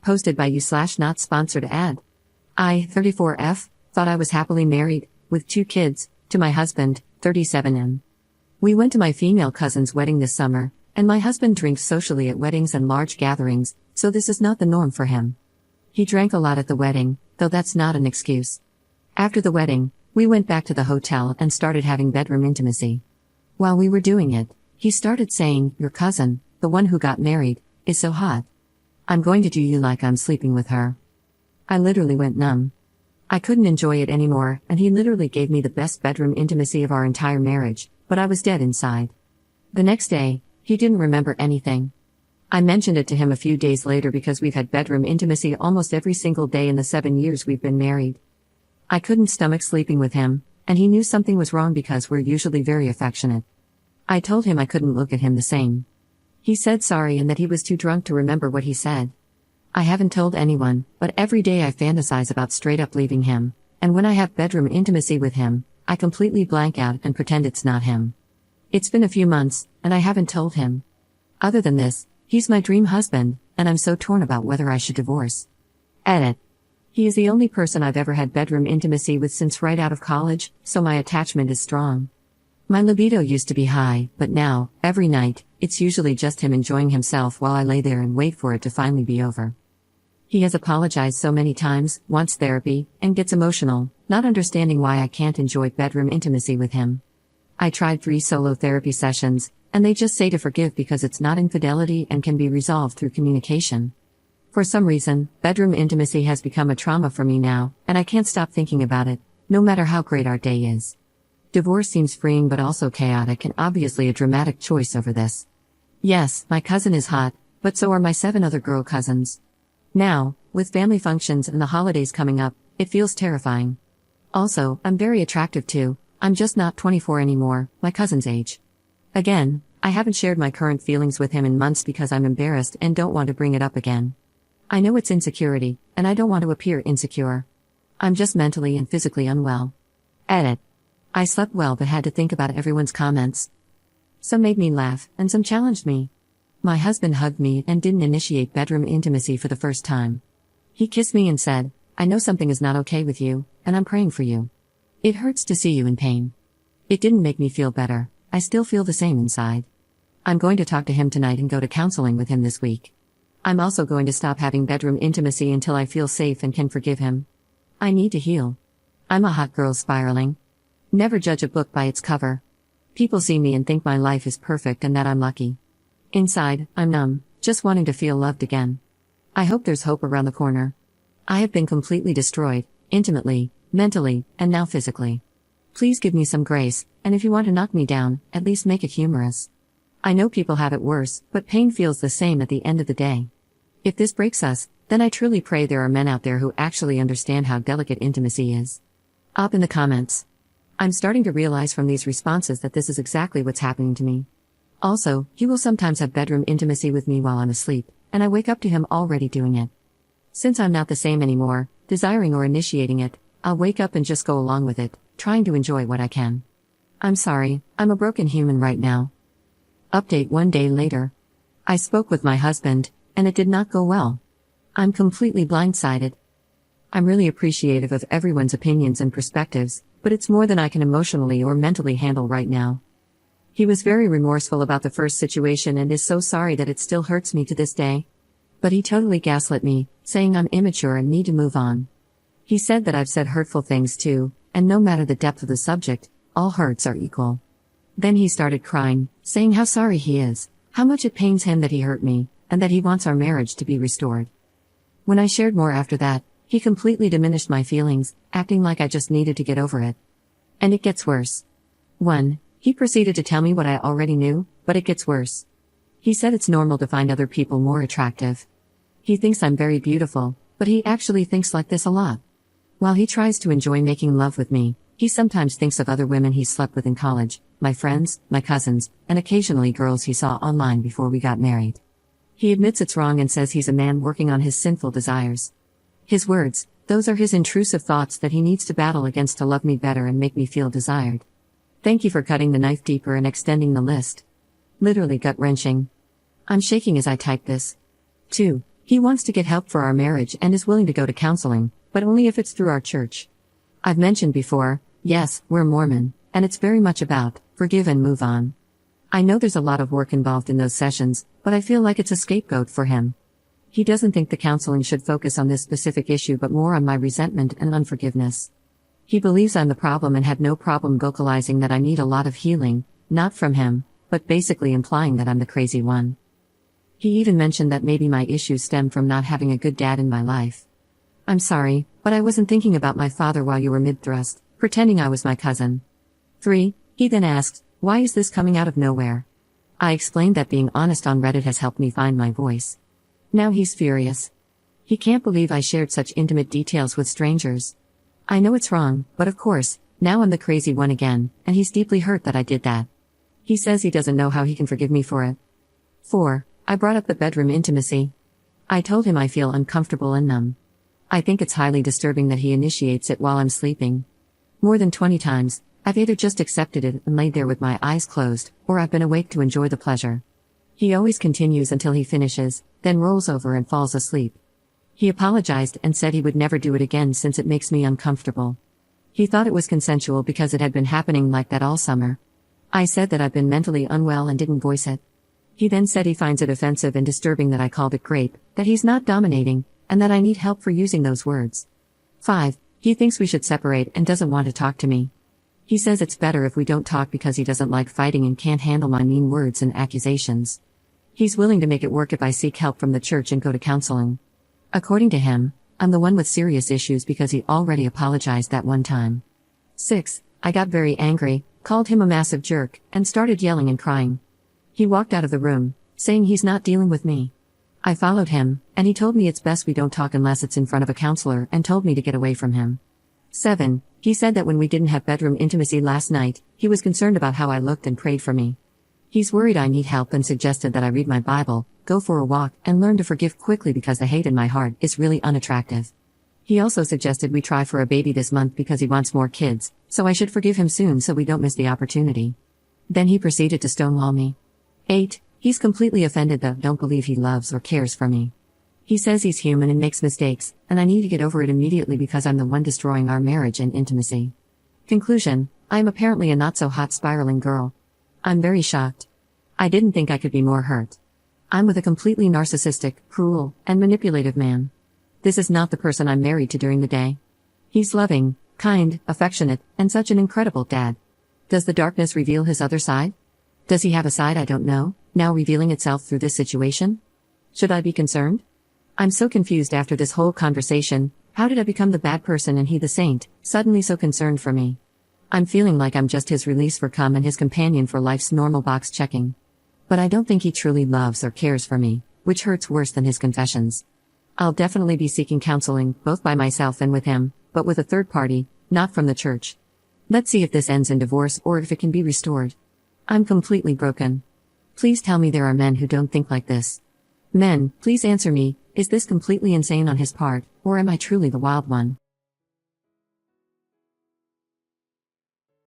Posted by you / not sponsored ad. I, 34F, thought I was happily married, with 2 kids, to my husband, 37M. We went to my female cousin's wedding this summer, and my husband drinks socially at weddings and large gatherings, so this is not the norm for him. He drank a lot at the wedding, though that's not an excuse. After the wedding, we went back to the hotel and started having bedroom intimacy. While we were doing it, he started saying, "Your cousin, the one who got married, is so hot. I'm going to do you like I'm sleeping with her." I literally went numb. I couldn't enjoy it anymore, and he literally gave me the best bedroom intimacy of our entire marriage, but I was dead inside. The next day, he didn't remember anything. I mentioned it to him a few days later because we've had bedroom intimacy almost every single day in the 7 years we've been married. I couldn't stomach sleeping with him, and he knew something was wrong because we're usually very affectionate. I told him I couldn't look at him the same. He said sorry and that he was too drunk to remember what he said. I haven't told anyone, but every day I fantasize about straight up leaving him, and when I have bedroom intimacy with him, I completely blank out and pretend it's not him. It's been a few months, and I haven't told him. Other than this, he's my dream husband, and I'm so torn about whether I should divorce. Edit. He is the only person I've ever had bedroom intimacy with since right out of college, so my attachment is strong. My libido used to be high, but now, every night, it's usually just him enjoying himself while I lay there and wait for it to finally be over. He has apologized so many times, wants therapy, and gets emotional, not understanding why I can't enjoy bedroom intimacy with him. I tried 3 solo therapy sessions, and they just say to forgive because it's not infidelity and can be resolved through communication. For some reason, bedroom intimacy has become a trauma for me now, and I can't stop thinking about it, no matter how great our day is. Divorce seems freeing but also chaotic and obviously a dramatic choice over this. Yes, my cousin is hot, but so are my 7 other girl cousins. Now, with family functions and the holidays coming up, it feels terrifying. Also, I'm very attractive too, I'm just not 24 anymore, my cousin's age. Again, I haven't shared my current feelings with him in months because I'm embarrassed and don't want to bring it up again. I know it's insecurity, and I don't want to appear insecure. I'm just mentally and physically unwell. Edit. I slept well but had to think about everyone's comments. Some made me laugh, and some challenged me. My husband hugged me and didn't initiate bedroom intimacy for the first time. He kissed me and said, "I know something is not okay with you, and I'm praying for you. It hurts to see you in pain." It didn't make me feel better, I still feel the same inside. I'm going to talk to him tonight and go to counseling with him this week. I'm also going to stop having bedroom intimacy until I feel safe and can forgive him. I need to heal. I'm a hot girl spiraling. Never judge a book by its cover. People see me and think my life is perfect and that I'm lucky. Inside, I'm numb, just wanting to feel loved again. I hope there's hope around the corner. I have been completely destroyed, intimately, mentally, and now physically. Please give me some grace, and if you want to knock me down, at least make it humorous. I know people have it worse, but pain feels the same at the end of the day. If this breaks us, then I truly pray there are men out there who actually understand how delicate intimacy is. Up in the comments. I'm starting to realize from these responses that this is exactly what's happening to me. Also, he will sometimes have bedroom intimacy with me while I'm asleep, and I wake up to him already doing it. Since I'm not the same anymore, desiring or initiating it, I'll wake up and just go along with it, trying to enjoy what I can. I'm sorry, I'm a broken human right now. Update 1 day later. I spoke with my husband, and it did not go well. I'm completely blindsided. I'm really appreciative of everyone's opinions and perspectives, but it's more than I can emotionally or mentally handle right now. He was very remorseful about the first situation and is so sorry that it still hurts me to this day. But he totally gaslit me, saying I'm immature and need to move on. He said that I've said hurtful things too, and no matter the depth of the subject, all hurts are equal. Then he started crying, saying how sorry he is, how much it pains him that he hurt me, and that he wants our marriage to be restored. When I shared more after that, he completely diminished my feelings, acting like I just needed to get over it. And it gets worse. 1. He proceeded to tell me what I already knew, but it gets worse. He said it's normal to find other people more attractive. He thinks I'm very beautiful, but he actually thinks like this a lot. While he tries to enjoy making love with me, he sometimes thinks of other women he slept with in college, my friends, my cousins, and occasionally girls he saw online before we got married. He admits it's wrong and says he's a man working on his sinful desires. His words, those are his intrusive thoughts that he needs to battle against to love me better and make me feel desired. Thank you for cutting the knife deeper and extending the list. Literally gut-wrenching. I'm shaking as I type this. 2. He wants to get help for our marriage and is willing to go to counseling, but only if it's through our church. I've mentioned before, yes, we're Mormon, and it's very much about forgive and move on. I know there's a lot of work involved in those sessions, but I feel like it's a scapegoat for him. He doesn't think the counseling should focus on this specific issue but more on my resentment and unforgiveness. He believes I'm the problem and had no problem vocalizing that I need a lot of healing, not from him, but basically implying that I'm the crazy one. He even mentioned that maybe my issues stem from not having a good dad in my life. I'm sorry, but I wasn't thinking about my father while you were mid-thrust, pretending I was my cousin. 3. He then asked, why is this coming out of nowhere? I explained that being honest on Reddit has helped me find my voice. Now he's furious. He can't believe I shared such intimate details with strangers. I know it's wrong, but of course, now I'm the crazy one again, and he's deeply hurt that I did that. He says he doesn't know how he can forgive me for it. 4. I brought up the bedroom intimacy. I told him I feel uncomfortable and numb. I think it's highly disturbing that he initiates it while I'm sleeping. More than 20 times, I've either just accepted it and laid there with my eyes closed, or I've been awake to enjoy the pleasure. He always continues until he finishes, then rolls over and falls asleep. He apologized and said he would never do it again since it makes me uncomfortable. He thought it was consensual because it had been happening like that all summer. I said that I've been mentally unwell and didn't voice it. He then said he finds it offensive and disturbing that I called it grape, that he's not dominating, and that I need help for using those words. 5. He thinks we should separate and doesn't want to talk to me. He says it's better if we don't talk because he doesn't like fighting and can't handle my mean words and accusations. He's willing to make it work if I seek help from the church and go to counseling. According to him, I'm the one with serious issues because he already apologized that one time. 6. I got very angry, called him a massive jerk, and started yelling and crying. He walked out of the room, saying he's not dealing with me. I followed him, and he told me it's best we don't talk unless it's in front of a counselor and told me to get away from him. 7. He said that when we didn't have bedroom intimacy last night, he was concerned about how I looked and prayed for me. He's worried I need help and suggested that I read my Bible, go for a walk, and learn to forgive quickly because the hate in my heart is really unattractive. He also suggested we try for a baby this month because he wants more kids, so I should forgive him soon so we don't miss the opportunity. Then he proceeded to stonewall me. 8. He's completely offended that I don't believe he loves or cares for me. He says he's human and makes mistakes, and I need to get over it immediately because I'm the one destroying our marriage and intimacy. Conclusion: I am apparently a not-so-hot spiraling girl. I'm very shocked. I didn't think I could be more hurt. I'm with a completely narcissistic, cruel, and manipulative man. This is not the person I'm married to during the day. He's loving, kind, affectionate, and such an incredible dad. Does the darkness reveal his other side? Does he have a side I don't know, now revealing itself through this situation? Should I be concerned? I'm so confused after this whole conversation. How did I become the bad person and he the saint, suddenly so concerned for me? I'm feeling like I'm just his release for cum and his companion for life's normal box checking. But I don't think he truly loves or cares for me, which hurts worse than his confessions. I'll definitely be seeking counseling, both by myself and with him, but with a third party, not from the church. Let's see if this ends in divorce or if it can be restored. I'm completely broken. Please tell me there are men who don't think like this. Men, please answer me, is this completely insane on his part, or am I truly the wild one?